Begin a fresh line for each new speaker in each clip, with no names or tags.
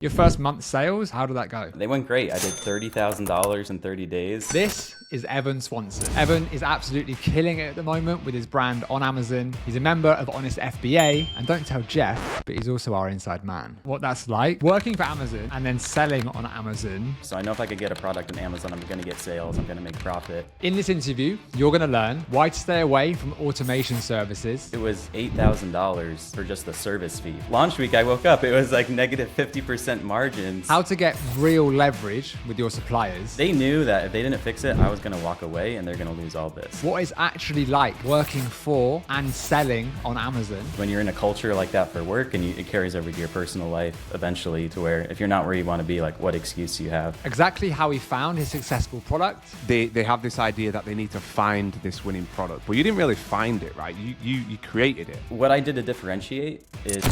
Your first month's sales, how did that go?
They went great. I did $30,000 in 30 days.
This is Evan Swanson. Evan is absolutely killing it at the moment with his brand on Amazon. He's a member of Honest FBA, and don't tell Jeff, but he's also our inside man. What that's like, working for Amazon and then selling on Amazon.
So I know if I could get a product on Amazon, I'm going to get sales, I'm going to make profit.
In this interview, you're going to learn why to stay away from automation services.
It was $8,000 for just the service fee. Launch week, I woke up, it was like negative 50% margins.
How to get real leverage with your suppliers.
They knew that if they didn't fix it, I was going to walk away and they're going to lose all this.
What it's actually like working for and selling on Amazon.
When you're in a culture like that for work and it carries over to your personal life eventually, to where if you're not where you want to be, like what excuse do you have?
Exactly how he found his successful product.
They have this idea that they need to find this winning product, but you didn't really find it, right? You created it.
What I did to differentiate is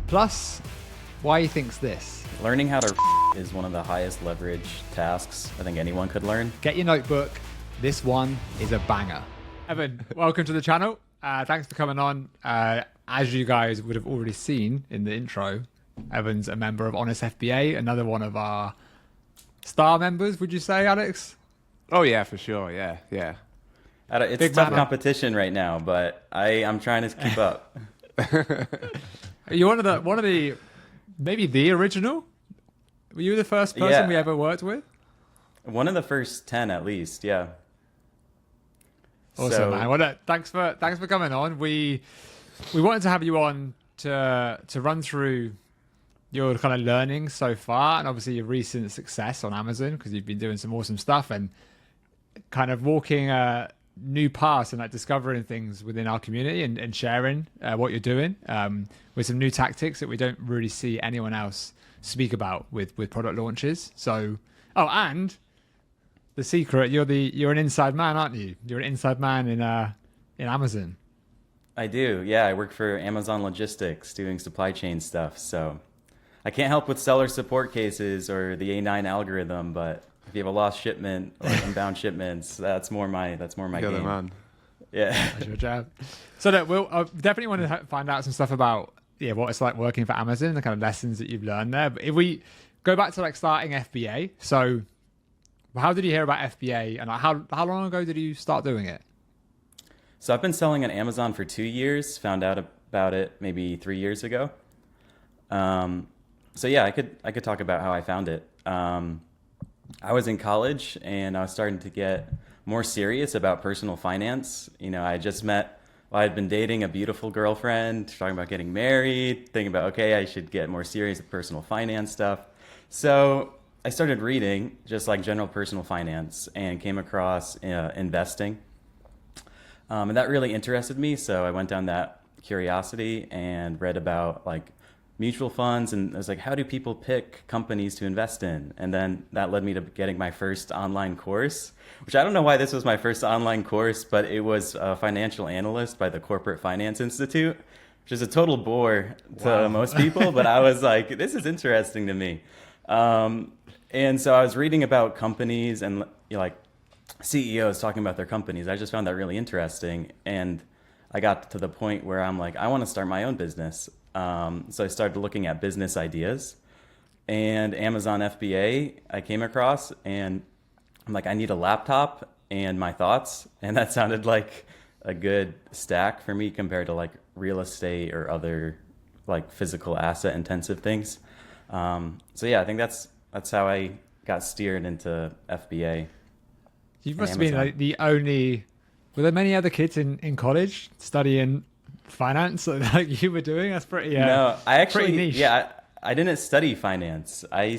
Plus, why he thinks this.
learning how to is one of the highest leverage tasks I think anyone could learn.
Get your notebook. This one is a banger. Evan, welcome to the channel. Thanks for coming on. As you guys would have already seen in the intro, Evan's a member of Honest FBA, another one of our star members, would you say, Alex?
Oh yeah, for sure. Yeah.
It's
Big
tough
man.
competition right now, but I'm trying to keep up.
Are you one of the maybe the original? Were you the first person
Yeah.
we ever worked with?
One of the first 10 at least, yeah.
Awesome,
So-
man. Well, look, thanks for coming on. We wanted to have you on to run through your kind of learning so far, and obviously your recent success on Amazon, because you've been doing some awesome stuff and kind of walking new paths and like discovering things within our community and sharing what you're doing with some new tactics that we don't really see anyone else speak about with product launches. So, and the secret, you're an inside man, aren't you? You're an inside man in Amazon.
I do, yeah. I work for Amazon Logistics doing supply chain stuff, so I can't help with seller support cases or the A9 algorithm, but if you have a lost shipment or inbound shipments, that's more my
You're the
game.
man.
Yeah.
That's your job. So look, we'll definitely want to find out some stuff about what it's like working for Amazon, the kind of lessons that you've learned there. But if we go back to like starting FBA, so how did you hear about FBA, and like, how long ago did you start doing it?
So I've been selling on Amazon for 2 years, found out about it maybe 3 years ago. So yeah, I could talk about how I found it. I was in college and I was starting to get more serious about personal finance. You know, I had been dating a beautiful girlfriend, talking about getting married, thinking about, okay, I should get more serious with personal finance stuff. So I started reading just like general personal finance and came across investing. And that really interested me. So I went down that curiosity and read about like mutual funds, and I was like, how do people pick companies to invest in? And then that led me to getting my first online course, which I don't know why this was my first online course, but it was a financial analyst by the Corporate Finance Institute, which is a total bore to most people, but I was like, this is interesting to me. And so I was reading about companies and like CEOs talking about their companies. I just found that really interesting. And I got to the point where I'm like, I want to start my own business. So I started looking at business ideas, and Amazon FBA I came across, and I'm like, I need a laptop and my thoughts. And that sounded like a good stack for me compared to like real estate or other like physical asset intensive things. So yeah, I think that's how I got steered into FBA.
You must have been like the only. Were there many other kids in college studying finance like you were doing? That's pretty.
No, I actually,
pretty niche.
yeah, I didn't study finance. I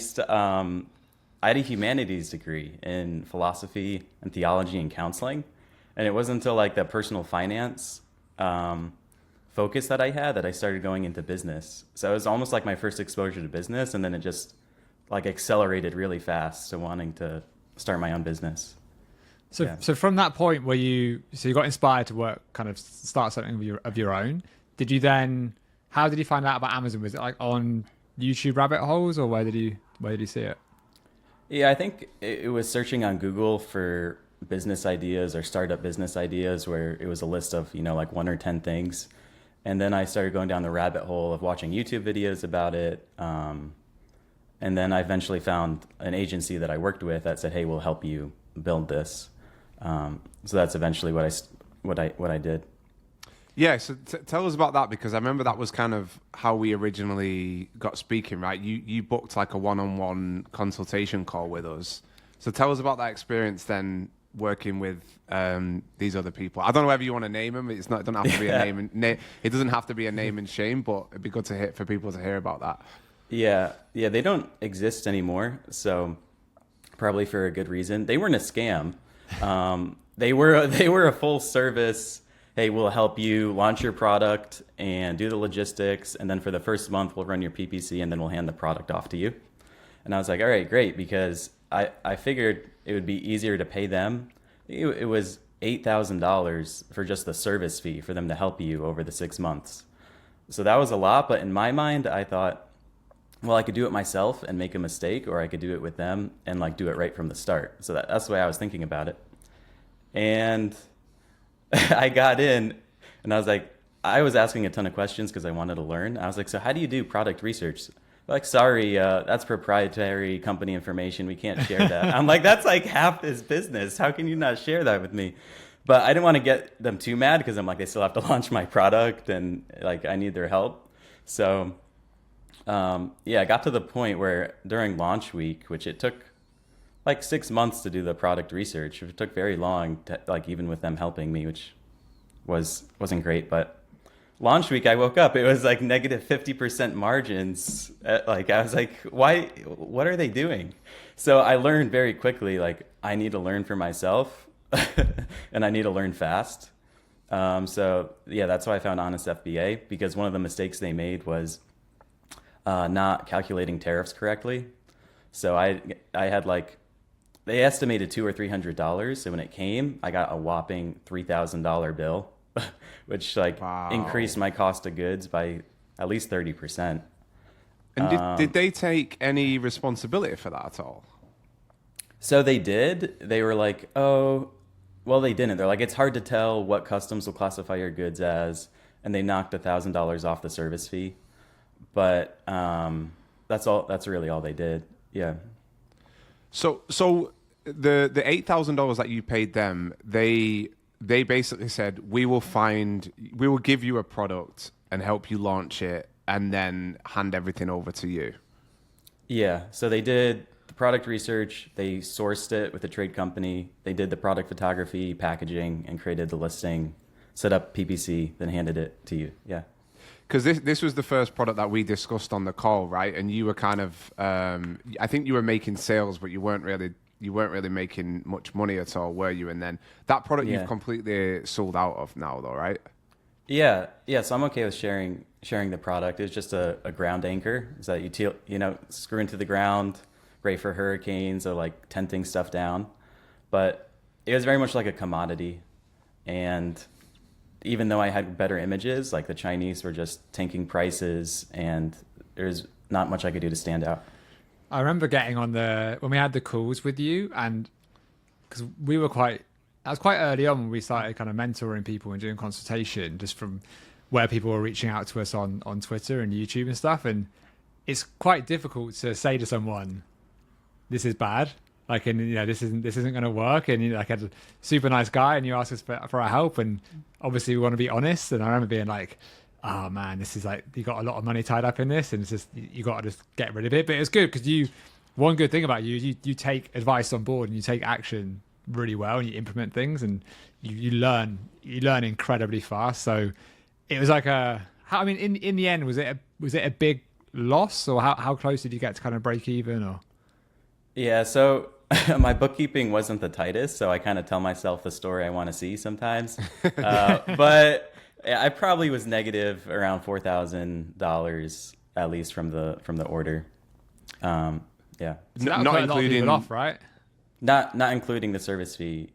had a humanities degree in philosophy and theology and counseling, and it wasn't until like the personal finance focus that I had that I started going into business. So it was almost like my first exposure to business, and then it just like accelerated really fast to wanting to start my own business.
So from that point where you got inspired to kind of start something of your own, did you then, how did you find out about Amazon? Was it like on YouTube rabbit holes, or where did you see it?
Yeah, I think it was searching on Google for business ideas or startup business ideas, where it was a list of, like 1 or 10 things. And then I started going down the rabbit hole of watching YouTube videos about it. And then I eventually found an agency that I worked with that said, "Hey, we'll help you build this." So that's eventually what I did.
Yeah, so tell us about that, because I remember that was kind of how we originally got speaking, right? You booked like a one-on-one consultation call with us. So tell us about that experience then, working with these other people. I don't know whether you want to name them. It doesn't have to be a name. It doesn't have to be a name and shame, but it'd be good for people to hear about that.
Yeah, they don't exist anymore, so probably for a good reason. They weren't a scam. They were a full service. Hey, we'll help you launch your product and do the logistics, and then for the first month we'll run your PPC, and then we'll hand the product off to you. And I was like, all right, great, because I figured it would be easier to pay them. It was $8,000 for just the service fee for them to help you over the 6 months. So that was a lot, but in my mind, I thought, well, I could do it myself and make a mistake, or I could do it with them and like do it right from the start. So that's the way I was thinking about it. And I got in and I was like, I was asking a ton of questions because I wanted to learn. I was like, so how do you do product research? They're like, sorry, that's proprietary company information. We can't share that. I'm like, that's like half this business. How can you not share that with me? But I didn't want to get them too mad because I'm like, they still have to launch my product and like, I need their help. So I got to the point where during launch week, which it took like 6 months to do the product research. It took very long, like even with them helping me, which wasn't great. But launch week, I woke up, it was like negative 50% margins. Like I was like, why? What are they doing? So I learned very quickly, like I need to learn for myself, and I need to learn fast. So yeah, that's why I found Honest FBA, because one of the mistakes they made was not calculating tariffs correctly. So I had like, they estimated $200 or $300. So when it came, I got a whopping $3,000 bill, which like increased my cost of goods by at least 30%.
And did they take any responsibility for that at all?
So they did. They were like, oh, well, they didn't. They're like, it's hard to tell what customs will classify your goods as. And they knocked $1,000 off the service fee. But that's all. That's really all they did. Yeah. So
the $8,000 that you paid them, they basically said, we will give you a product and help you launch it, and then hand everything over to you.
Yeah. So they did the product research. They sourced it with a trade company. They did the product photography, packaging, and created the listing, set up PPC, then handed it to you. Yeah.
Because this was the first product that we discussed on the call, right? And you were kind of, I think you were making sales, but you weren't really making much money at all, were you? And then that product you've completely sold out of now, though, right?
Yeah. So I'm okay with sharing the product. It's just a ground anchor, so that you screw into the ground, great for hurricanes or like tenting stuff down. But it was very much like a commodity, and even though I had better images, like the Chinese were just tanking prices, and there's not much I could do to stand out.
I remember getting on when we had the calls with you, and because that was quite early on when we started kind of mentoring people and doing consultation, just from where people were reaching out to us on Twitter and YouTube and stuff. And it's quite difficult to say to someone, this is bad. Like, and this isn't going to work. And like, a super nice guy, and you ask us for our help, and obviously we want to be honest. And I remember being like, oh man, this is like, you got a lot of money tied up in this, and it's just, you got to just get rid of it. But it was good because one good thing about you take advice on board and you take action really well, and you implement things, and you learn incredibly fast. So it was like in the end, was it a big loss, or how close did you get to kind of break even? Or
yeah, so my bookkeeping wasn't the tightest, so I kind of tell myself the story I want to see sometimes. But I probably was negative around $4,000 at least from the order. Yeah,
so not including off, right?
Not including the service fee.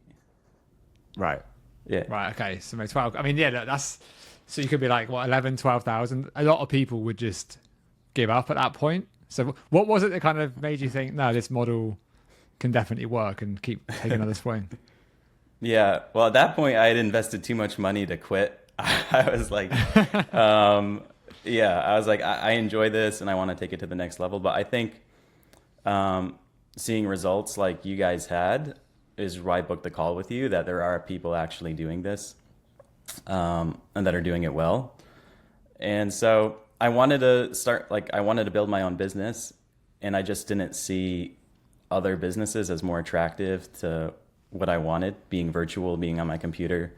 Right.
Yeah.
Right. Okay. So maybe 12. I mean, yeah, that's so you could be like 11, 12,000. A lot of people would just give up at that point. So what was it that kind of made you think, no, this model can definitely work and keep taking another swing?
Yeah. Well, at that point, I had invested too much money to quit. I was like, I was like, I enjoy this and I want to take it to the next level. But I think seeing results like you guys had is why I booked the call with you, that there are people actually doing this, and that are doing it well. And so I wanted to start, like, I wanted to build my own business, and I just didn't see other businesses as more attractive to what I wanted, being virtual, being on my computer.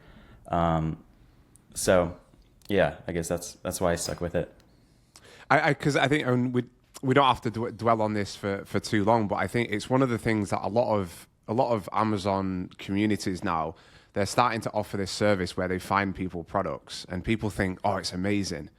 So yeah, I guess that's why I stuck with it.
Because I think we don't have to dwell on this for too long, but I think it's one of the things that a lot of Amazon communities now, they're starting to offer this service where they find people products, and people think, oh, it's amazing.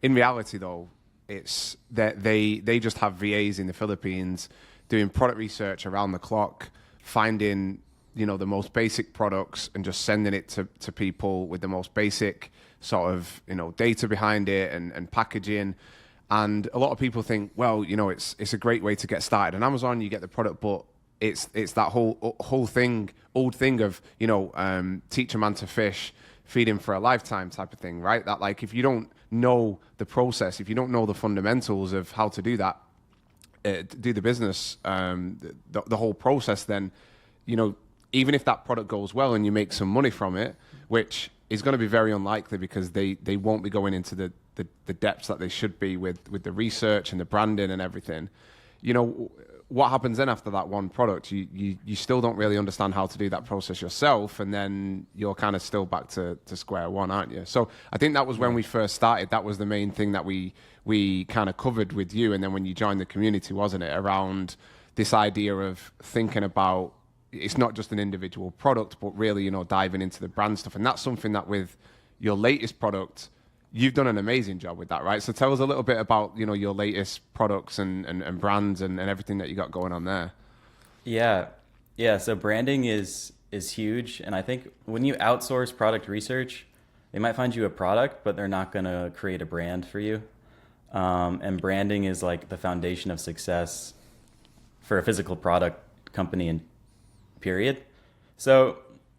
In reality, though, it's that they just have VAs in the Philippines doing product research around the clock, finding the most basic products and just sending it to people with the most basic sort of data behind it and packaging. And a lot of people think, well, it's a great way to get started on Amazon. You get the product, but it's that whole old thing of teach a man to fish, feed him for a lifetime type of thing, right? That, like, if you don't know the process, if you don't know the fundamentals of how to do that, do the business, the whole process, then even if that product goes well and you make some money from it, which is going to be very unlikely because they won't be going into the depths that they should be with the research and the branding and everything. What happens then after that one product? You still don't really understand how to do that process yourself, and then you're kind of still back to square one, aren't you? So I think that was when we first started. That was the main thing that we kind of covered with you, and then when you joined the community, wasn't it, around this idea of thinking about it's not just an individual product, but really diving into the brand stuff. And that's something that with your latest product, you've done an amazing job with that, right? So tell us a little bit about your latest products and brands and everything that you got going on there.
Yeah. So branding is huge, and I think when you outsource product research, they might find you a product, but they're not going to create a brand for you. And branding is like the foundation of success for a physical product company, and period. So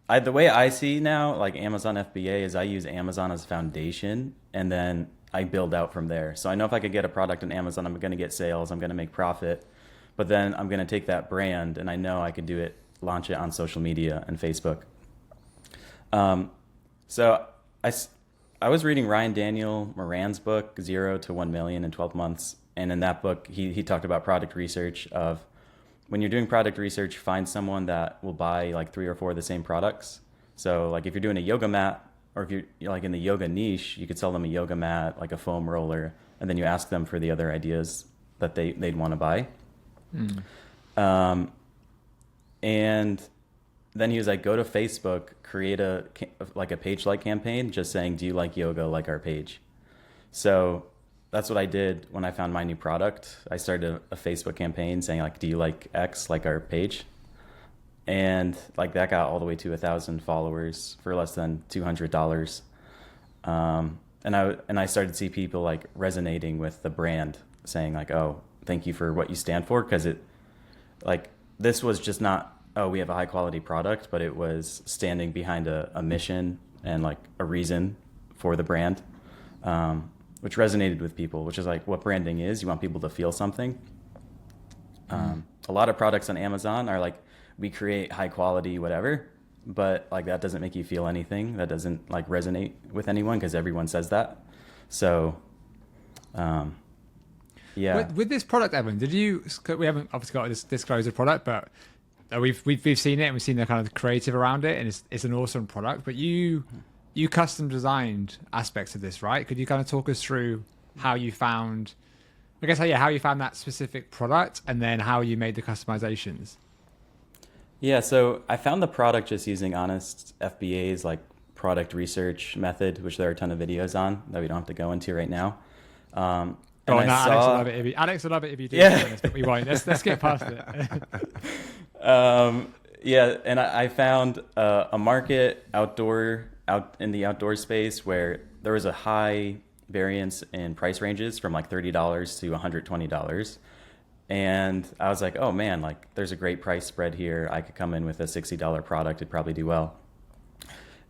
the way I see now, like Amazon FBA, is I use Amazon as a foundation, and then I build out from there. So I know if I could get a product on Amazon, I'm going to get sales, I'm going to make profit, but then I'm going to take that brand, and I know I could do it, launch it on social media and Facebook. So I was reading Ryan Daniel Moran's book, 0 to 1 million in 12 months. And in that book, he talked about product research of, when you're doing product research, find someone that will buy like 3 or 4 of the same products. So like if you're doing a yoga mat, or if you're like in the yoga niche, you could sell them a yoga mat, like a foam roller, and then you ask them for the other ideas that they'd want to buy. And then he was like, go to Facebook, create a page-like campaign, just saying, do you like yoga, like our page? So that's what I did when I found my new product. I started a Facebook campaign saying, like, do you like X, like our page? And like that got all the way to 1,000 followers for less than $200. And I started to see people like resonating with the brand, saying like, oh, thank you for what you stand for. Because this was just not, oh, we have a high quality product, but it was standing behind a mission and like a reason for the brand, which resonated with people, which is like what branding is. You want people to feel something. A lot of products on Amazon are like, we create high quality, whatever, but like that doesn't make you feel anything. That doesn't like resonate with anyone because everyone says that. So, yeah.
With this product, Evan, we haven't obviously got to disclose the product, but we've seen it, and we've seen the kind of creative around it, and it's an awesome product. But you custom designed aspects of this, right? Could you kind of talk us through how you found that specific product, and then how you made the customizations?
Yeah, so I found the product just using Honest FBA's like product research method, which there are a ton of videos on that we don't have to go into right now.
Alex will love it if you do.
Yeah.
But we won't. Let's get past it.
Yeah, and I found a market out in the outdoor space where there was a high variance in price ranges from like $30 to $120. And I was like, oh man, like there's a great price spread here. I could come in with a $60 product, it'd probably do well.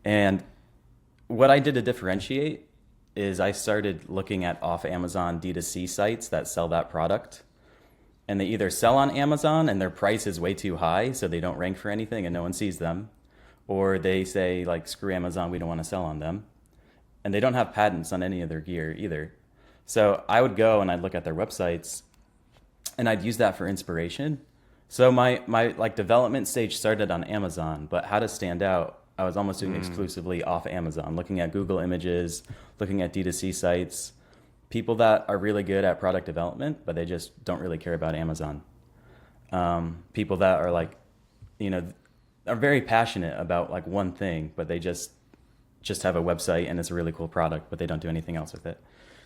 And what I did to differentiate is I started looking at off Amazon D2C sites that sell that product. and they either sell on Amazon and their price is way too high, so they don't rank for anything and no one sees them, or they say like, screw Amazon, we don't want to sell on them, and they don't have patents on any of their gear either. So I would go and I'd look at their websites and I'd use that for inspiration. So my like development stage started on Amazon, but how to stand out, I was almost doing exclusively off Amazon, looking at Google Images, looking at D2C sites, people that are really good at product development, but they just don't really care about Amazon. People that are like, are very passionate about like one thing, but they just have a website and it's a really cool product, but they don't do anything else with it.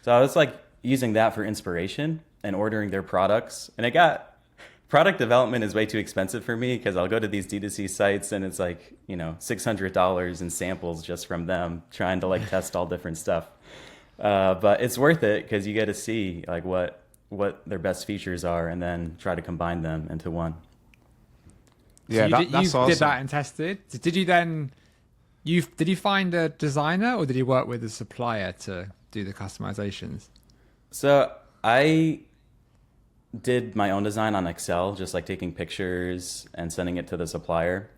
So I was like using that for inspiration and ordering their products. And product development is way too expensive for me because I'll go to these D2C sites and it's like, $600 in samples just from them trying to like test all different stuff. But it's worth it because you get to see like what their best features are and then try to combine them into one.
Yeah,
So
that's
awesome.
You did that and tested. Did you then? Did you find a designer or did you work with a supplier to do the customizations?
So I did my own design on Excel, just like taking pictures and sending it to the supplier.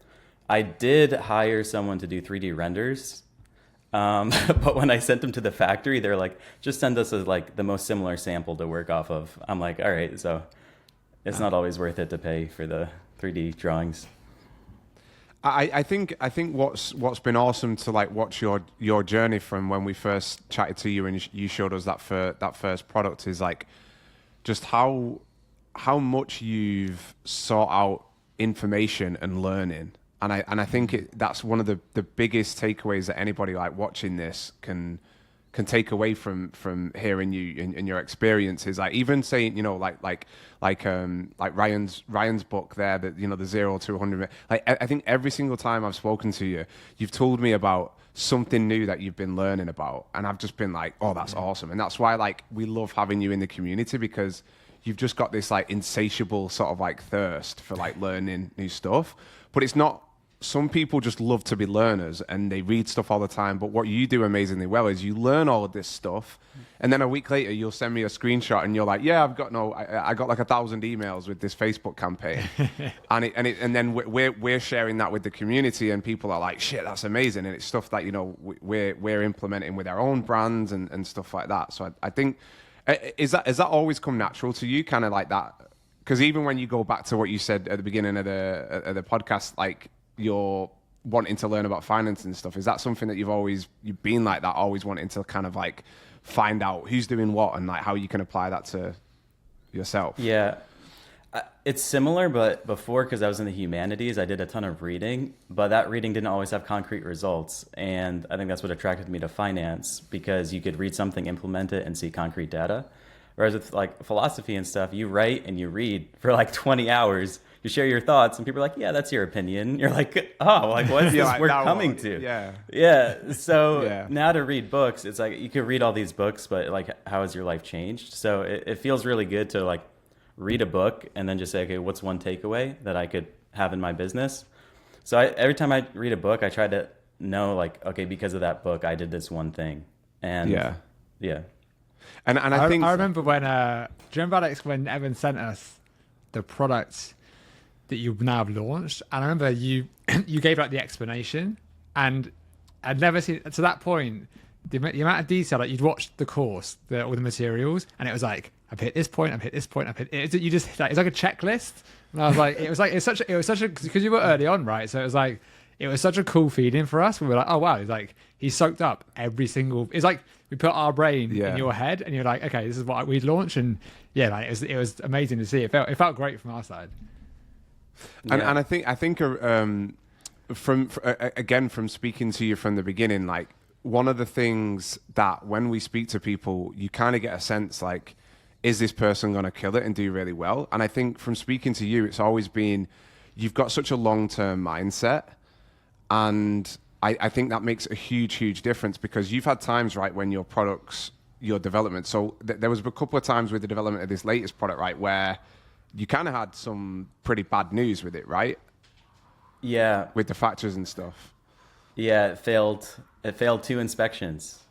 I did hire someone to do 3D renders, but when I sent them to the factory, they're like, just send us the most similar sample to work off of. I'm like, all right, so it's not always worth it to pay for the 3D drawings.
I think what's been awesome to like watch your journey from when we first chatted to you and you showed us that first product is like just how much you've sought out information and learning, and I think that's one of the biggest takeaways that anybody like watching this can take away from hearing you and your experiences. Like even saying, like Ryan's book there, that the 0 to 100. Like I think every single time I've spoken to you, you've told me about something new that you've been learning about, and I've just been like, oh, that's awesome. And that's why like we love having you in the community, because you've just got this like insatiable sort of like thirst for like learning new stuff. But it's not. Some people just love to be learners and they read stuff all the time. But what you do amazingly well is you learn all of this stuff, and then a week later you'll send me a screenshot and you're like, yeah, I got like 1,000 emails with this Facebook campaign, and then we're sharing that with the community, and people are like, shit, that's amazing, and it's stuff that we're implementing with our own brands and stuff like that. So I think has that always come natural to you, kind of like that? Because even when you go back to what you said at the beginning of the podcast, like, you're wanting to learn about finance and stuff, is that something that you've been like that, always wanting to kind of like find out who's doing what and like how you can apply that to yourself?
Yeah, it's similar, but before, because I was in the humanities, I did a ton of reading, but that reading didn't always have concrete results, and I think that's what attracted me to finance, because you could read something, implement it, and see concrete data. Whereas with like philosophy and stuff, you write and you read for like 20 hours, you share your thoughts, and people are like, yeah, that's your opinion. You're like, oh, like what is this
like,
work coming to?
Yeah.
So now to read books, it's like you could read all these books, but like, how has your life changed? So it feels really good to like read a book and then just say, okay, what's one takeaway that I could have in my business? So every time I read a book, I try to know like, okay, because of that book, I did this one thing. And yeah.
And I think
I remember when do you remember, Alex, when Evan sent us the product that you now have launched? And I remember you gave like the explanation, and I'd never seen to that point the amount of detail. Like you'd watched the course, all the materials, and it was like, I've hit this point, I've hit this point, I've hit it. You just like, it's like a checklist, and I was like, it was such a because you were early on, right? So it was such a cool feeling for us. We were like, oh wow, he soaked up every single. It's like we put our brain in your head, and you're like, okay, this is what we'd launch, and like it was amazing to see. It felt great from our side.
And I think from speaking to you from the beginning, like one of the things that when we speak to people, you kind of get a sense like, is this person going to kill it and do really well? And I think from speaking to you, it's always been, you've got such a long-term mindset, and I think that makes a huge difference, because you've had times, right, when your development. So there was a couple of times with the development of this latest product, right, where you kind of had some pretty bad news with it, right?
Yeah.
With the factors and stuff.
Yeah, it failed 2 inspections.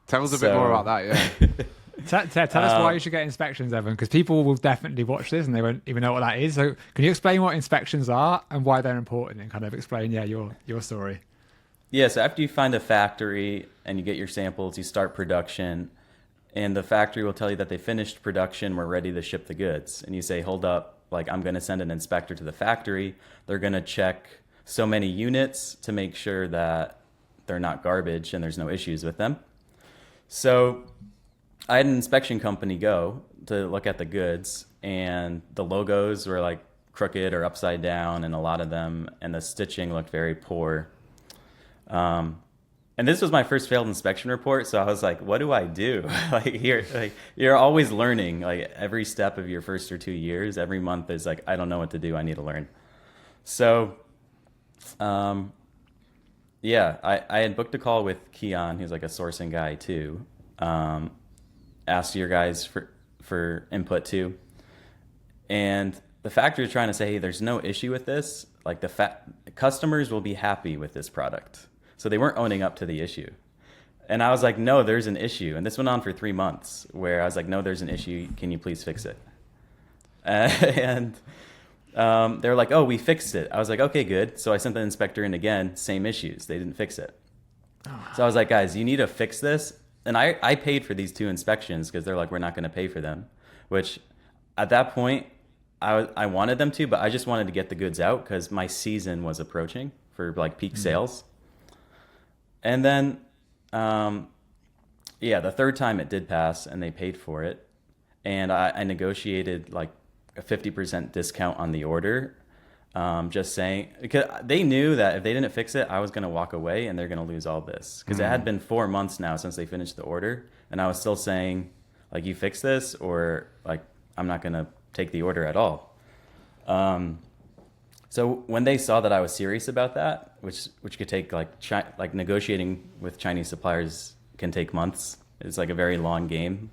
Tell us a bit more about that, yeah.
Tell us why you should get inspections, Evan, because people will definitely watch this and they won't even know what that is. So can you explain what inspections are and why they're important, and kind of explain, your story?
Yeah, so after you find a factory and you get your samples, you start production, and the factory will tell you that they finished production, we're ready to ship the goods. And you say, hold up, like I'm going to send an inspector to the factory. They're going to check so many units to make sure that they're not garbage and there's no issues with them. So I had an inspection company go to look at the goods, and the logos were like crooked or upside down in a lot of them, and the stitching looked very poor. And this was my first failed inspection report, so I was like, what do I do? You're always learning, like every step of your first or 2 years, every month is like, I don't know what to do, I need to learn. So, I had booked a call with Keon, who's like a sourcing guy too. Asked your guys for input too. And the factory is trying to say, hey, there's no issue with this. Like customers will be happy with this product. So they weren't owning up to the issue. And I was like, no, there's an issue. And this went on for 3 months where I was like, no, there's an issue. Can you please fix it? And they were like, oh, we fixed it. I was like, okay, good. So I sent the inspector in again, same issues. They didn't fix it. So I was like, guys, you need to fix this. And I paid for these 2 inspections because they're like, we're not going to pay for them, which at that point I wanted them to, but I just wanted to get the goods out because my season was approaching for like peak sales. And then, the third time it did pass and they paid for it. And I negotiated like a 50% discount on the order. Just saying, because they knew that if they didn't fix it, I was going to walk away and they're going to lose all this. Because it had been 4 months now since they finished the order. And I was still saying, like, you fix this or like, I'm not going to take the order at all. So when they saw that I was serious about that, which could take like negotiating with Chinese suppliers can take months. It's like a very long game.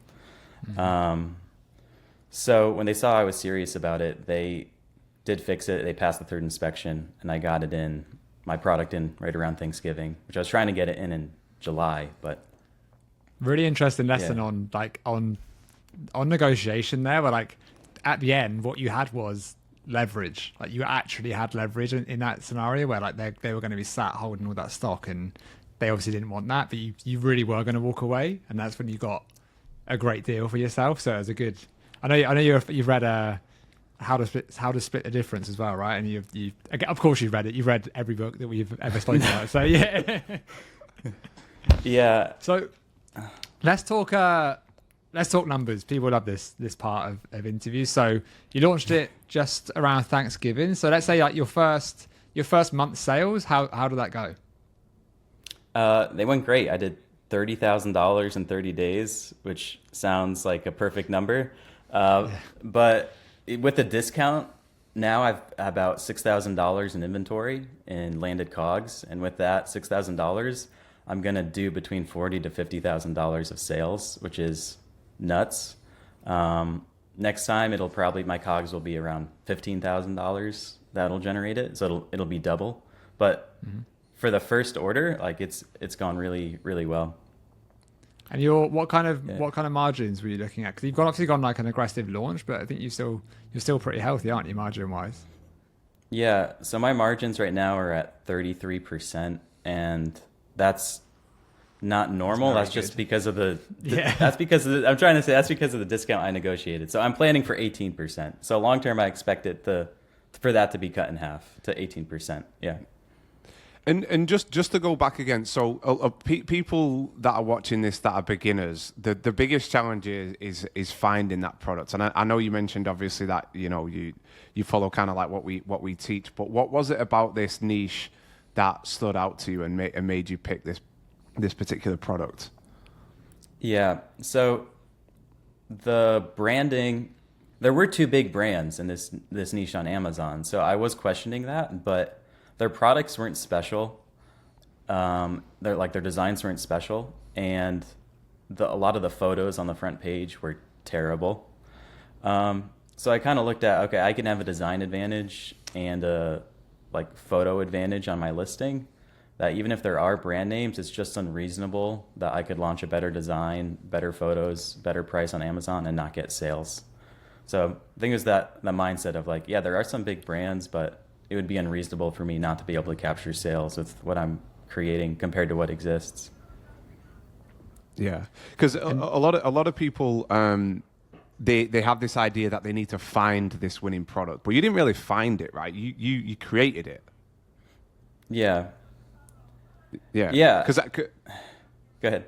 So when they saw I was serious about it, they did fix it. They passed the 3rd inspection, and I got it in my product in right around Thanksgiving, which I was trying to get it in July, but
really interesting lesson on negotiation there, where like at the end what you had was leverage. Like you actually had leverage in that scenario where like they were going to be sat holding all that stock, and they obviously didn't want that, but you really were going to walk away, and that's when you got a great deal for yourself. So it was a good. I know you've read how to split the difference as well, right? And you of course you've read it. You've read every book that we've ever spoken about. So yeah.
Yeah.
So let's talk numbers. People love this part of interviews. So you launched it just around Thanksgiving. So let's say like your first month sales. How did that go?
They went great. I did $30,000 in 30 days, which sounds like a perfect number. But with the discount, now I've about $6,000 in inventory in landed COGS. And with that $6,000, I'm going to do between $40,000 to $50,000 of sales, which is nuts. Next time my COGS will be around $15,000. That'll generate it. So it'll be double. But for the first order, like it's gone really, really well.
And what kind of margins were you looking at? Because you've obviously gone like an aggressive launch, but I think you're still pretty healthy, aren't you, margin wise?
Yeah. So my margins right now are at 33%, and that's not normal. That's just because of the that's because of I'm trying to say that's because of the discount I negotiated. So I'm planning for 18%. So long term, I expect it for that to be cut in half to 18%. Yeah.
And just to go back again, so people that are watching this that are beginners, the biggest challenge is finding that product. And I know you mentioned obviously that you follow kind of like what we teach, but what was it about this niche that stood out to you and made you pick this particular product?
Yeah. So the branding, there were 2 big brands in this niche on Amazon. So I was questioning that, but their products weren't special. Their designs weren't special, and a lot of the photos on the front page were terrible. So I kind of looked at, okay, I can have a design advantage and a photo advantage on my listing, that even if there are brand names, it's just unreasonable that I could launch a better design, better photos, better price on Amazon and not get sales. So I think it was that the mindset of like, yeah, there are some big brands, but it would be unreasonable for me not to be able to capture sales with what I'm creating compared to what exists.
Yeah, because a lot of people they have this idea that they need to find this winning product, but you didn't really find it, right? You created it.
Yeah.
Yeah.
Yeah.
Because
Go ahead.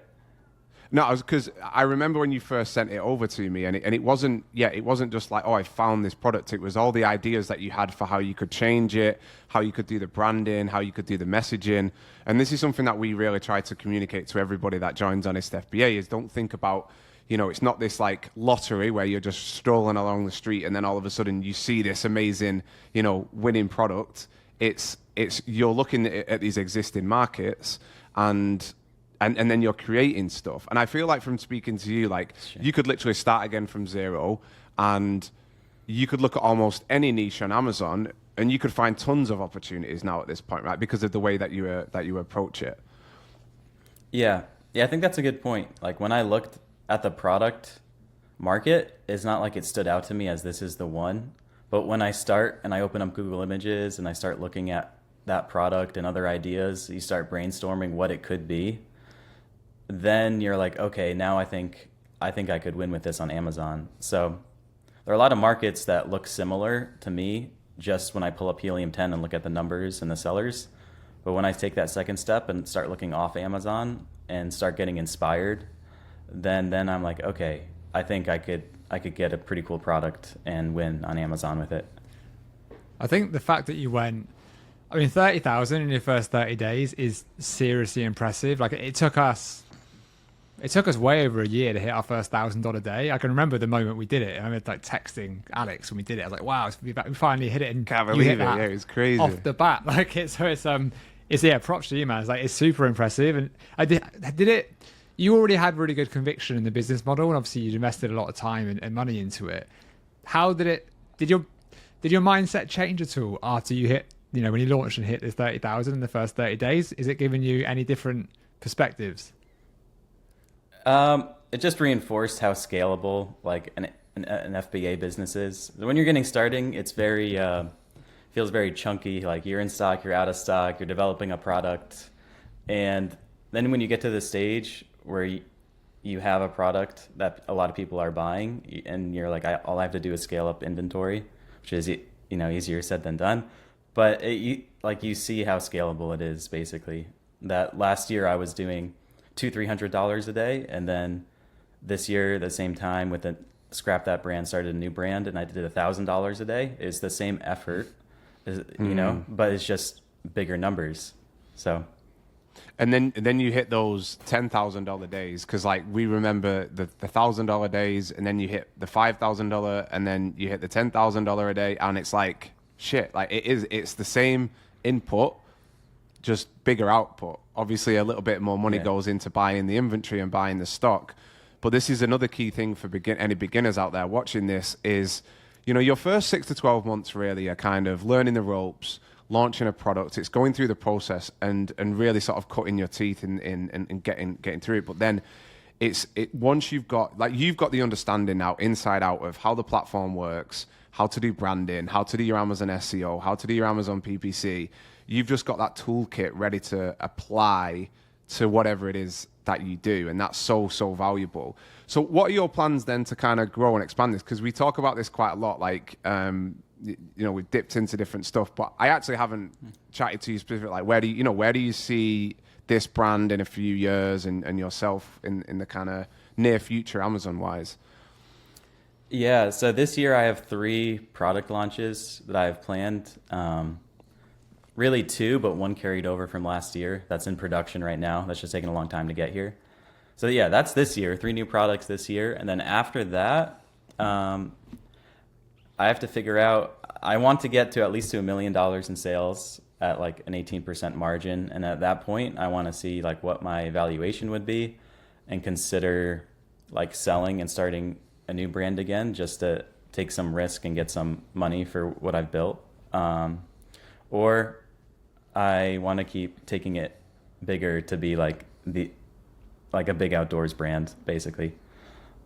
no, because I remember when you first sent it over to me, and it wasn't just like, oh, I found this product. It was all the ideas that you had for how you could change it, how you could do the branding, how you could do the messaging. And this is something that we really try to communicate to everybody that joins Honest FBA is don't think about, it's not this like lottery where you're just strolling along the street and then all of a sudden you see this amazing, winning product. It's you're looking at these existing markets and then you're creating stuff. And I feel like from speaking to you, like you could literally start again from zero and you could look at almost any niche on Amazon and you could find tons of opportunities now at this point, right? Because of the way that you approach it.
Yeah. Yeah, I think that's a good point. Like when I looked at the product market, it's not like it stood out to me as this is the one. But when I start and I open up Google Images and I start looking at that product and other ideas, you start brainstorming what it could be. Then you're like, okay, now I think I could win with this on Amazon. So there are a lot of markets that look similar to me just when I pull up Helium 10 and look at the numbers and the sellers. But when I take that second step and start looking off Amazon and start getting inspired, then I'm like, okay, I think I could get a pretty cool product and win on Amazon with it.
I think the fact that you went, 30,000 in your first 30 days is seriously impressive. Like it took us way over a year to hit our first $1,000 day. I can remember the moment we did it. I remember like texting Alex when we did it. I was like, wow, we finally hit it. And
can't believe it. Yeah, it was crazy.
Off the bat. Like it's props to you, man. It's like, it's super impressive. And you already had really good conviction in the business model. And obviously you'd invested a lot of time and money into it. How did your mindset change at all after you hit, when you launched and hit this 30,000 in the first 30 days? Is it giving you any different perspectives?
It just reinforced how scalable like an FBA business is. When you're getting starting, it's feels very chunky. Like you're in stock, you're out of stock, you're developing a product. And then when you get to the stage where you have a product that a lot of people are buying and you're like, all I have to do is scale up inventory, which is, easier said than done. But you see how scalable it is basically. That last year I was doing $200-$300 a day, and then this year, at the same time, with the Scrap That Brand, started a new brand, and I did $1,000 a day. It's the same effort, but it's just bigger numbers. So,
and then you hit those $10,000 days because like we remember the $1,000 days, and then you hit the $5,000, and then you hit the $10,000 a day, and it's like shit. Like it's the same input, just bigger output. Obviously, a little bit more money goes into buying the inventory and buying the stock. But this is another key thing for any beginners out there watching this is, your first 6 to 12 months really are kind of learning the ropes, launching a product. It's going through the process and really sort of cutting your teeth in getting through it. But then once you've got the understanding now inside out of how the platform works, how to do branding, how to do your Amazon SEO, how to do your Amazon PPC, you've just got that toolkit ready to apply to whatever it is that you do. And that's so valuable. So what are your plans then to kind of grow and expand this? Because we talk about this quite a lot, like, we've dipped into different stuff, but I actually haven't chatted to you specifically. Like, where do you see this brand in a few years and yourself in the kind of near future Amazon wise?
Yeah. So this year I have 3 product launches that I have planned. Really 2, but 1 carried over from last year. That's in production right now. That's just taking a long time to get here. So yeah, that's this year. 3 new products this year. And then after that, I have to figure out, I want to get to at least to $1 million in sales at like an 18% margin. And at that point, I want to see like what my valuation would be and consider like selling and starting a new brand again, just to take some risk and get some money for what I've built. Or I want to keep taking it bigger to be like a big outdoors brand, basically.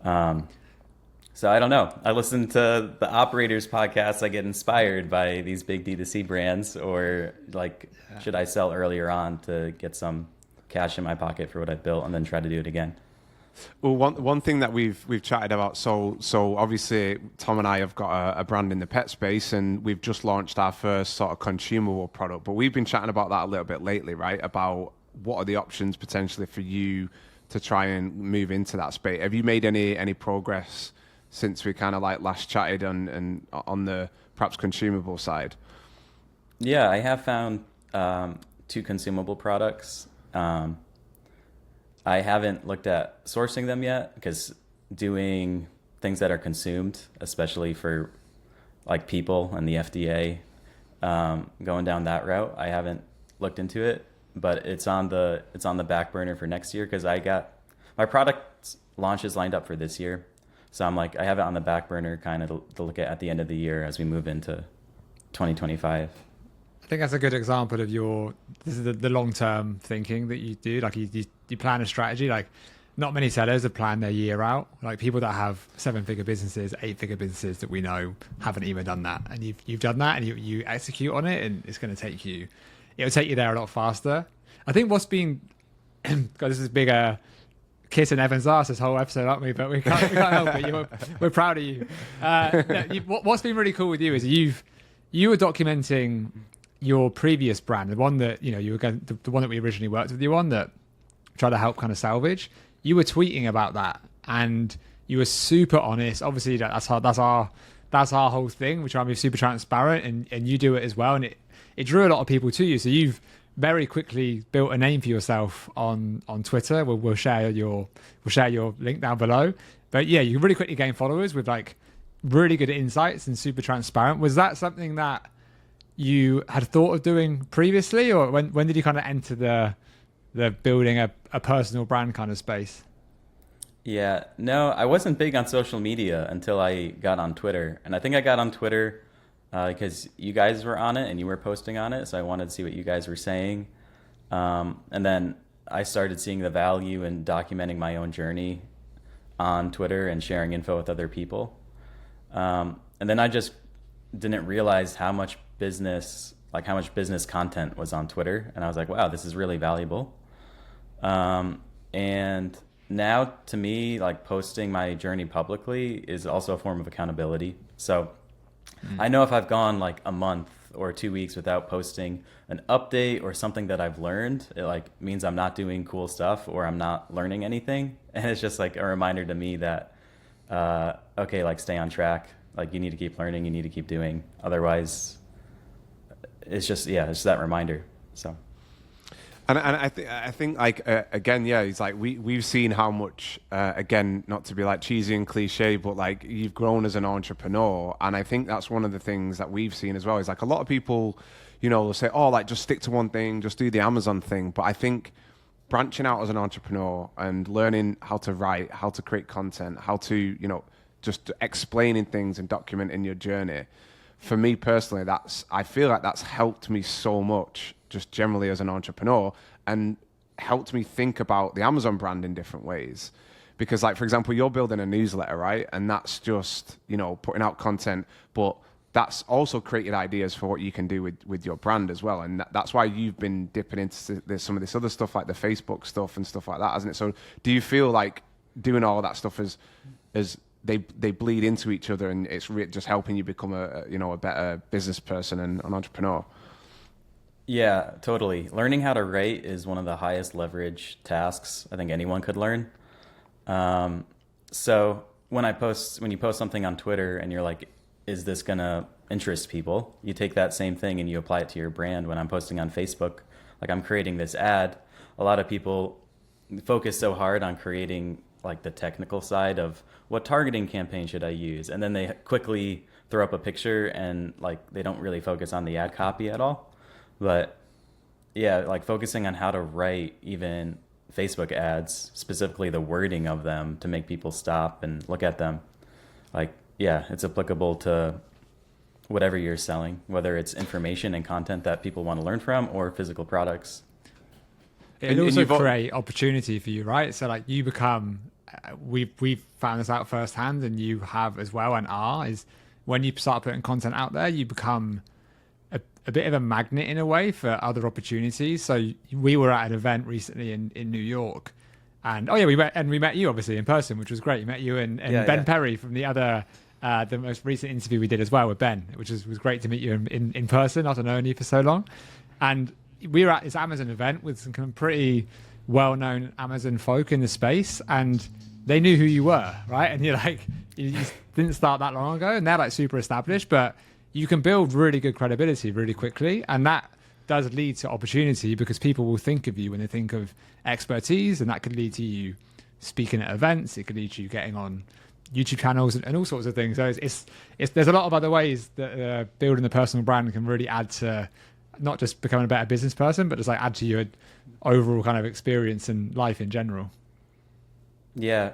So I don't know. I listen to the operators podcasts. I get inspired by these big D2C brands, or like, should I sell earlier on to get some cash in my pocket for what I've built and then try to do it again?
Well, one thing that we've chatted about. So obviously Tom and I have got a brand in the pet space, and we've just launched our first sort of consumable product. But we've been chatting about that a little bit lately, right? About what are the options potentially for you to try and move into that space. Have you made any progress since we kind of like last chatted on the perhaps consumable side?
Yeah, I have found 2 consumable products. I haven't looked at sourcing them yet, because doing things that are consumed, especially for like people and the FDA, going down that route, I haven't looked into it. But it's on the back burner for next year, because I got my product launches lined up for this year. So I'm like, I have it on the back burner kind of to look at the end of the year as we move into 2025.
I think that's a good example of this is the long-term thinking that you do. Like you plan a strategy. Like not many sellers have planned their year out. Like people that have 7-figure businesses, 8-figure businesses that we know haven't even done that. And you've done that, and you execute on it, and it's going to take you, it'll take you there a lot faster. I think what's been, God, this is bigger kiss in Evan's ass this whole episode, aren't we? But we can't help it. We're proud of you. What's been really cool with you is you were documenting your previous brand, the one that you were going, the one that we originally worked with you on, that tried to help kind of salvage. You were tweeting about that, and you were super honest. Obviously, that's our whole thing. We try and be super transparent, and you do it as well, and it drew a lot of people to you. So you've very quickly built a name for yourself on Twitter. We'll share your link down below. But yeah, you really quickly gain followers with like really good insights and super transparent. Was that something that you had thought of doing previously, or when did you kind of enter the building a personal brand kind of space?
Yeah, no, I wasn't big on social media until I got on Twitter. And I think I got on Twitter because you guys were on it and you were posting on it. So I wanted to see what you guys were saying. And then I started seeing the value in documenting my own journey on Twitter and sharing info with other people. And then I just didn't realize how much business content was on Twitter. And I was like, wow, this is really valuable. And now to me, like posting my journey publicly is also a form of accountability. So I know if I've gone like a month or 2 weeks without posting an update or something that I've learned, it like means I'm not doing cool stuff or I'm not learning anything. And it's just like a reminder to me that, okay, like stay on track. Like you need to keep learning, you need to keep doing. Otherwise it's just that reminder. So.
And I think like again, yeah, it's like we've seen how much again, not to be like cheesy and cliche, but like you've grown as an entrepreneur, and I think that's one of the things that we've seen as well. Is like a lot of people, will say, oh, like just stick to one thing, just do the Amazon thing. But I think branching out as an entrepreneur and learning how to write, how to create content, how to just explaining things and documenting your journey. For me personally, I feel like that's helped me so much just generally as an entrepreneur, and helped me think about the Amazon brand in different ways. Because like, for example, you're building a newsletter, right? And that's just, putting out content, but that's also created ideas for what you can do with your brand as well. And that's why you've been dipping into some of this other stuff, like the Facebook stuff and stuff like that, hasn't it? So do you feel like doing all of that stuff as they bleed into each other, and it's just helping you become a better business person and an entrepreneur?
Yeah, totally. Learning how to write is one of the highest leverage tasks I think anyone could learn. So when you post something on Twitter and you're like, is this gonna interest people? You take that same thing and you apply it to your brand. When I'm posting on Facebook, like I'm creating this ad, a lot of people focus so hard on creating like the technical side of what targeting campaign should I use? And then they quickly throw up a picture and like they don't really focus on the ad copy at all. But yeah, like focusing on how to write even Facebook ads, specifically the wording of them to make people stop and look at them. Like, yeah, it's applicable to whatever you're selling, whether it's information and content that people want to learn from or physical products.
It
And
also
you've
create opportunity for you, right? So like you become, we've found this out firsthand, and you have as well, and is when you start putting content out there, you become a bit of a magnet in a way for other opportunities. So we were at an event recently in New York, and we met you obviously in person, which was great. You met you and Ben Perry from the other. The most recent interview we did as well with Ben, which was great to meet you in person after knowing you for so long. And we were at this Amazon event with some kind of pretty well-known Amazon folk in the space, and they knew who you were, right? And you're like, you didn't start that long ago, and they're like super established, but you can build really good credibility really quickly, and that does lead to opportunity because people will think of you when they think of expertise, and that could lead to you speaking at events. It could lead to you getting on YouTube channels and all sorts of things. So it's there's a lot of other ways that building the personal brand can really add to not just becoming a better business person, but just like add to your overall kind of experience and life in general.
Yeah,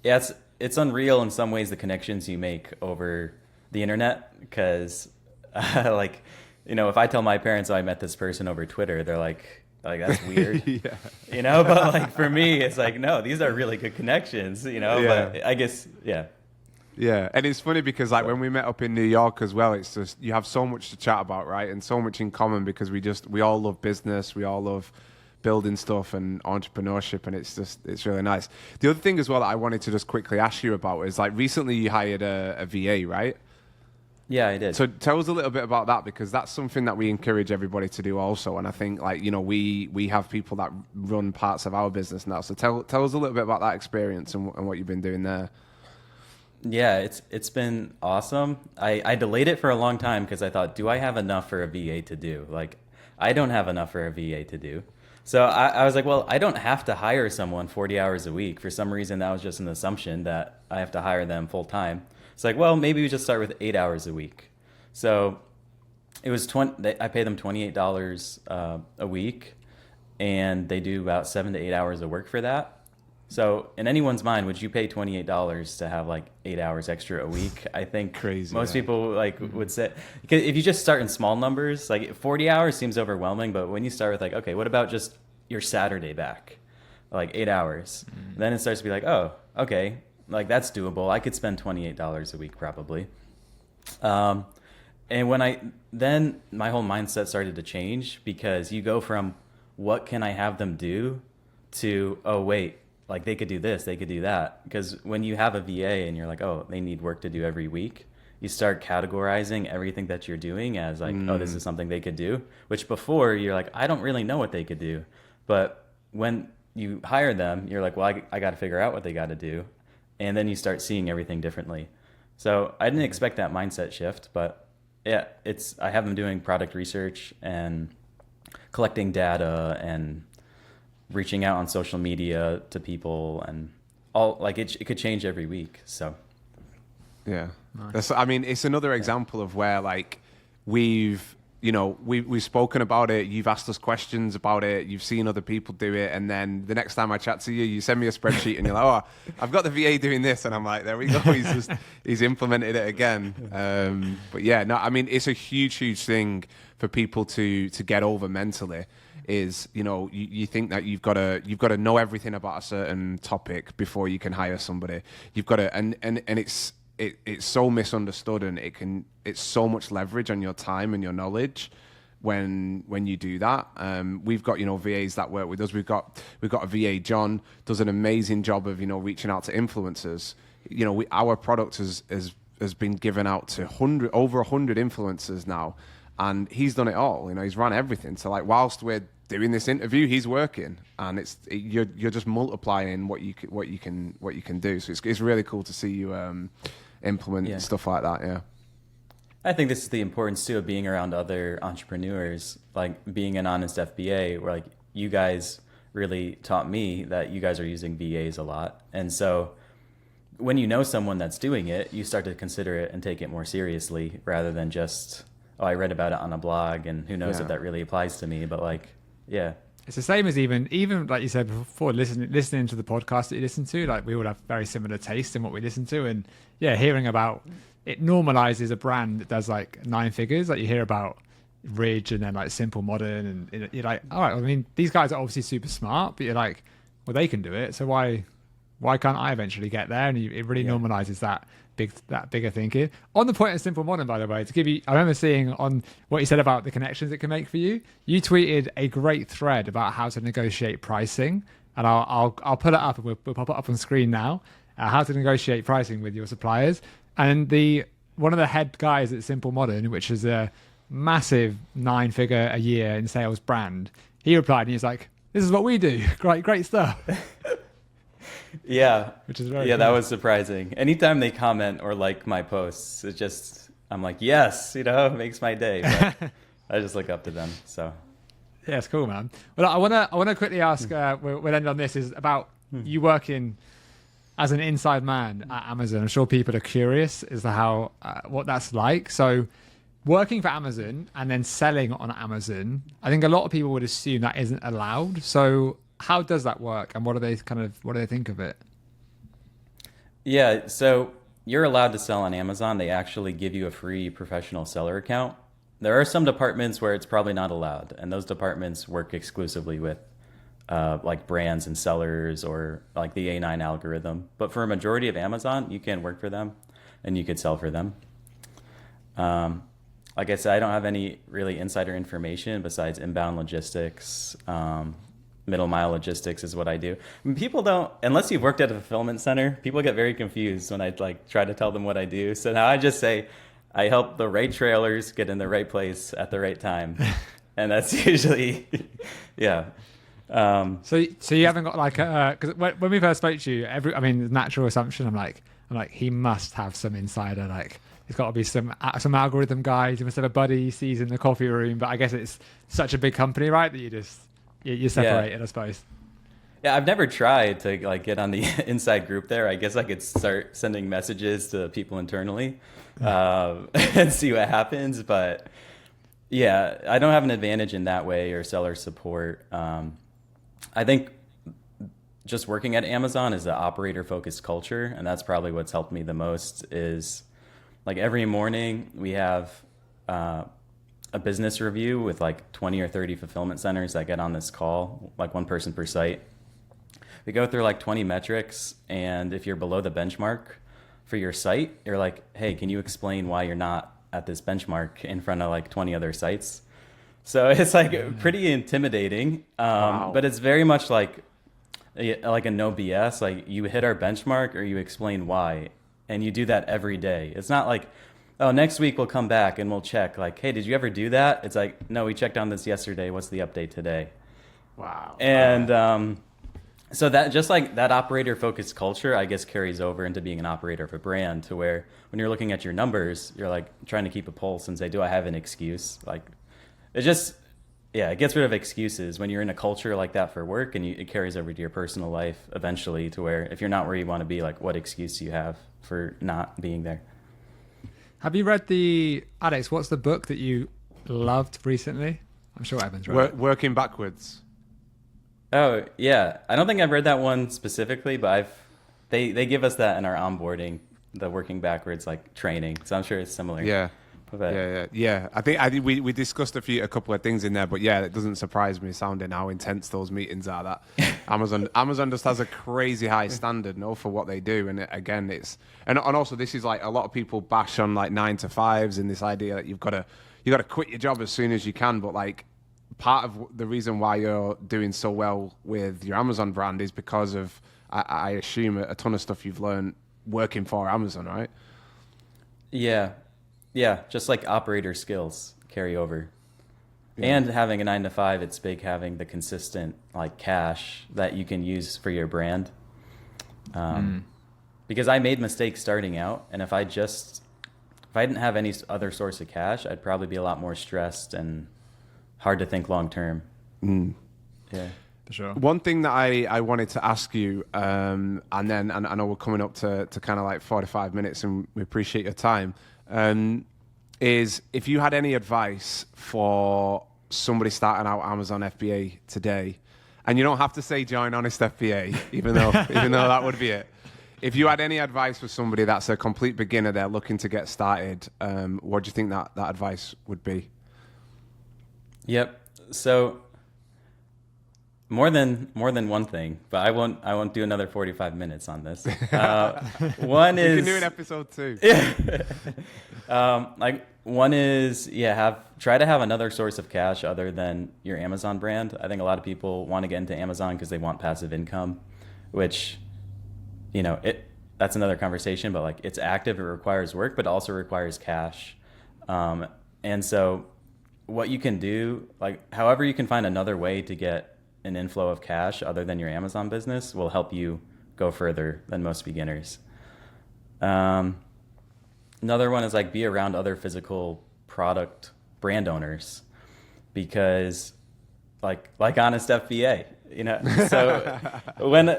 it's unreal in some ways, the connections you make over the internet, because like, you know, if I tell my parents I met this person over Twitter, they're like that's weird.
Yeah.
You know, but like for me it's like, no, these are really good connections, you know.
Yeah.
But I guess yeah,
and it's funny because like when we met up in New York as well, it's just you have so much to chat about, right? And so much in common because we all love business, we all love building stuff and entrepreneurship, and it's really nice. The other thing as well that I wanted to just quickly ask you about is like recently you hired a VA, right?
yeah, I did.
So tell us a little bit about that, because that's something that we encourage everybody to do also. And I think like, you know, we have people that run parts of our business now. So tell us a little bit about that experience and what you've been doing there.
Yeah, it's been awesome. I delayed it for a long time because I thought, do I have enough for a VA to do? Like, I don't have enough for a VA to do. So I was like, well, I don't have to hire someone 40 hours a week. For some reason, that was just an assumption that I have to hire them full time. It's like, well, maybe we just start with 8 hours a week. So it was I pay them $28 a week, and they do about 7 to 8 hours of work for that. So in anyone's mind, would you pay $28 to have like 8 hours extra a week? I think
Crazy,
most
yeah.
people like would say, because if you just start in small numbers, like 40 hours seems overwhelming. But when you start with like, okay, what about just your Saturday back, like 8 hours? Then it starts to be like, oh, okay, like that's doable. I could spend $28 a week probably. And then my whole mindset started to change, because you go from what can I have them do to, oh, wait, like they could do this, they could do that. Because when you have a VA and you're like, oh, they need work to do every week, you start categorizing everything that you're doing as like, oh, this is something they could do, which before you're like, I don't really know what they could do. But when you hire them, you're like, well, I got to figure out what they got to do. And then you start seeing everything differently. So I didn't expect that mindset shift, but yeah, I have them doing product research and collecting data and reaching out on social media to people, and all like it could change every week. So
Yeah.
Nice.
I mean, it's another example of where like we've spoken about it. You've asked us questions about it. You've seen other people do it. And then the next time I chat to you, you send me a spreadsheet and you're like, oh, I've got the VA doing this. And I'm like, there we go. He's implemented it again. But yeah, no, I mean, it's a huge, huge thing for people to get over mentally. Is, you know, you think that you've got to know everything about a certain topic before you can hire somebody. You've got to, and it's so misunderstood, and it's so much leverage on your time and your knowledge when you do that. We've got, you know, VAs that work with us. We've got a VA, John, does an amazing job of, you know, reaching out to influencers. You know, our product has been given out to over 100 influencers now. And he's done it all. You know, he's run everything. So like, whilst we're doing this interview, he's working, and you're just multiplying what you can do. So it's really cool to see you implement stuff like that. Yeah.
I think this is the importance too of being around other entrepreneurs, like being an Honest FBA, where like you guys really taught me that you guys are using VAs a lot. And so when you know someone that's doing it, you start to consider it and take it more seriously, rather than just, oh, I read about it on a blog and who knows if that really applies to me. But like, yeah.
It's the same as even like you said before, listening to the podcast that you listen to. Like, we all have very similar taste in what we listen to, and yeah, hearing about it normalizes a brand that does like 9 figures. Like, you hear about Ridge and then like Simple Modern, and you're like, all right, I mean, these guys are obviously super smart, but you're like, well, they can do it, so why can't I eventually get there? And it really normalizes that bigger thinking. On the point of Simple Modern, by the way, to give you, I remember seeing on what you said about the connections it can make for you. You tweeted a great thread about how to negotiate pricing, and I'll put it up and we'll pop it up on screen now. How to negotiate pricing with your suppliers. And one of the head guys at Simple Modern, which is a massive 9-figure a year in sales brand, he replied and he's like, "This is what we do. Great stuff."
Yeah.
Which is very
cool. That
cool.
was surprising. Anytime they comment or like my posts, I'm like, yes, it makes my day. But I just look up to them. So
yeah, it's cool, man. Well, I wanna quickly ask. We'll end on this. Is about you working as an inside man at Amazon. I'm sure people are curious as to how what that's like. So, working for Amazon and then selling on Amazon, I think a lot of people would assume that isn't allowed. So, how does that work, and what do they think of it?
Yeah, so you're allowed to sell on Amazon. They actually give you a free professional seller account. There are some departments where it's probably not allowed, and those departments work exclusively with like brands and sellers or like the A9 algorithm. But for a majority of Amazon, you can work for them and you could sell for them. Like I said, I don't have any really insider information besides inbound logistics. Middle mile logistics is what I do. I mean, people don't, unless you've worked at a fulfillment center, people get very confused when I like try to tell them what I do. So now I just say, I help the right trailers get in the right place at the right time. And that's usually, yeah.
So you haven't got like because when we first spoke to you, the natural assumption, I'm like he must have some insider, like it's got to be some algorithm guy. He must have a buddy he sees in the coffee room. But I guess it's such a big company, right, that you're separated, I suppose.
Yeah, I've never tried to like get on the inside group there. I guess I could start sending messages to people internally and see what happens. But yeah, I don't have an advantage in that way or seller support. I think just working at Amazon is an operator-focused culture, and that's probably what's helped me the most. Is like every morning we have a business review with like 20 or 30 fulfillment centers that get on this call, like one person per site. We go through like 20 metrics, and if you're below the benchmark for your site, you're like, hey, can you explain why you're not at this benchmark in front of like 20 other sites? So it's like pretty intimidating,
Wow.
but it's very much like a no BS. Like you hit our benchmark or you explain why, and you do that every day. It's not like, oh, next week we'll come back and we'll check. Like, hey, did you ever do that? It's like, no, we checked on this yesterday. What's the update today?
Wow.
And so that just like that operator focused culture, I guess, carries over into being an operator of a brand, to where when you're looking at your numbers, you're like trying to keep a pulse and say, do I have an excuse? Like, it just, yeah, it gets rid of excuses when you're in a culture like that for work, and it carries over to your personal life eventually, to where if you're not where you want to be, like what excuse do you have for not being there?
Have you read Alex, what's the book that you loved recently? I'm sure Evan's read it.
Working backwards.
Oh yeah, I don't think I've read that one specifically, but they give us that in our onboarding, the working backwards like training. So I'm sure it's similar.
Yeah.
But,
Yeah. I think we discussed a couple of things in there, but yeah, it doesn't surprise me sounding how intense those meetings are. That Amazon just has a crazy high standard, for what they do. And again, and also this is like a lot of people bash on like 9 to 5s and this idea that you got to quit your job as soon as you can. But like part of the reason why you're doing so well with your Amazon brand is because of I assume a ton of stuff you've learned working for Amazon, right?
Yeah, just like operator skills carry over. Yeah. And having a 9 to 5, it's big having the consistent like cash that you can use for your brand. Because I made mistakes starting out, and if I didn't have any other source of cash, I'd probably be a lot more stressed and hard to think long term. Yeah.
For sure.
One thing that I wanted to ask you, and I know we're coming up to kind of like 45 minutes, and we appreciate your time, is if you had any advice for somebody starting out Amazon FBA today, and you don't have to say join Honest FBA, even though that would be it. If you had any advice for somebody that's a complete beginner, they're looking to get started, what do you think that advice would be?
Yep. So more than one thing, but I won't do another 45 minutes on this. One is
We can do an episode 2.
like one is try to have another source of cash other than your Amazon brand. I think a lot of people want to get into Amazon because they want passive income, which that's another conversation, but like it's active, it requires work, but also requires cash. And so what you can do, like however you can find another way to get an inflow of cash other than your Amazon business will help you go further than most beginners. Another one is like be around other physical product brand owners, because like Honest FBA, so when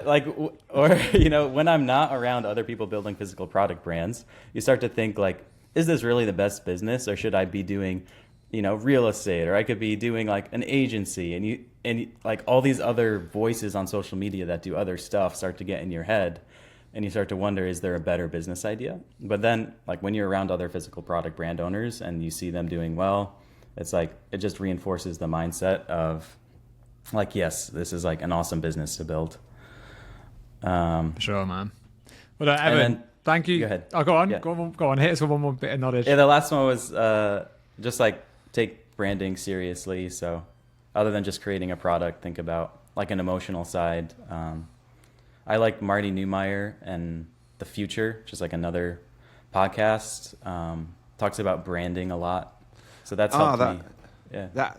I'm not around other people building physical product brands, you start to think like, is this really the best business, or should I be doing real estate, or I could be doing like an agency, and like all these other voices on social media that do other stuff start to get in your head, and you start to wonder, is there a better business idea? But then like when you're around other physical product brand owners and you see them doing well, it's like it just reinforces the mindset of like, yes, this is like an awesome business to build.
Sure, man. Well, Evan, thank you.
Go ahead.
Oh, go on.
Yeah.
Go on. Hit us with one more bit of knowledge.
Yeah, the last one was just like take branding seriously. So other than just creating a product, think about like an emotional side. I like Marty Neumeyer and The Future, which is like another podcast. Talks about branding a lot. So that's helped me. Yeah.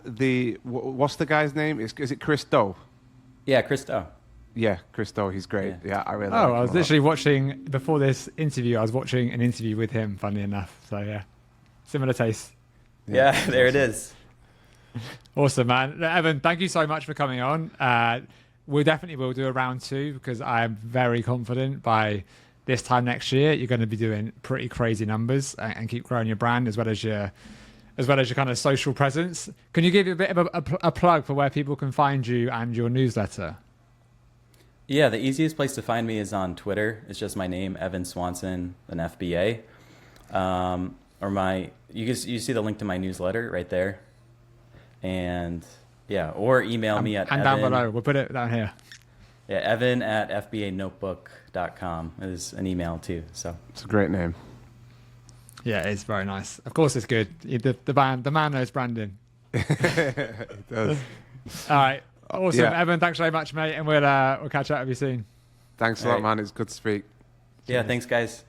What's the guy's name? Is it Chris Doe?
Yeah, Chris Doe.
Yeah, Chris Doe. He's great. Yeah, I really.
I was literally watching before this interview. I was watching an interview with him. Funnily enough, so yeah, similar taste.
Yeah, there it is.
Awesome, man. Evan, thank you so much for coming on. We definitely will do a round 2 because I'm very confident by this time next year you're going to be doing pretty crazy numbers and keep growing your brand as well as your kind of social presence. Can you give a bit of a plug for where people can find you and your newsletter?
Yeah, the easiest place to find me is on Twitter. It's just my name, Evan Swanson, an FBA. You see the link to my newsletter right there. And yeah, or email me at
and
Evan,
down below. We'll put it down here.
Yeah, Evan at FBAnotebook.com is an email too. So
it's a great name.
Yeah, it's very nice. Of course, it's good. The man knows branding.
It does.
All right, awesome,
Yeah.
Evan. Thanks very much, mate, and we'll catch up with you soon.
Thanks a lot, man. It's good to speak.
yeah, thanks guys.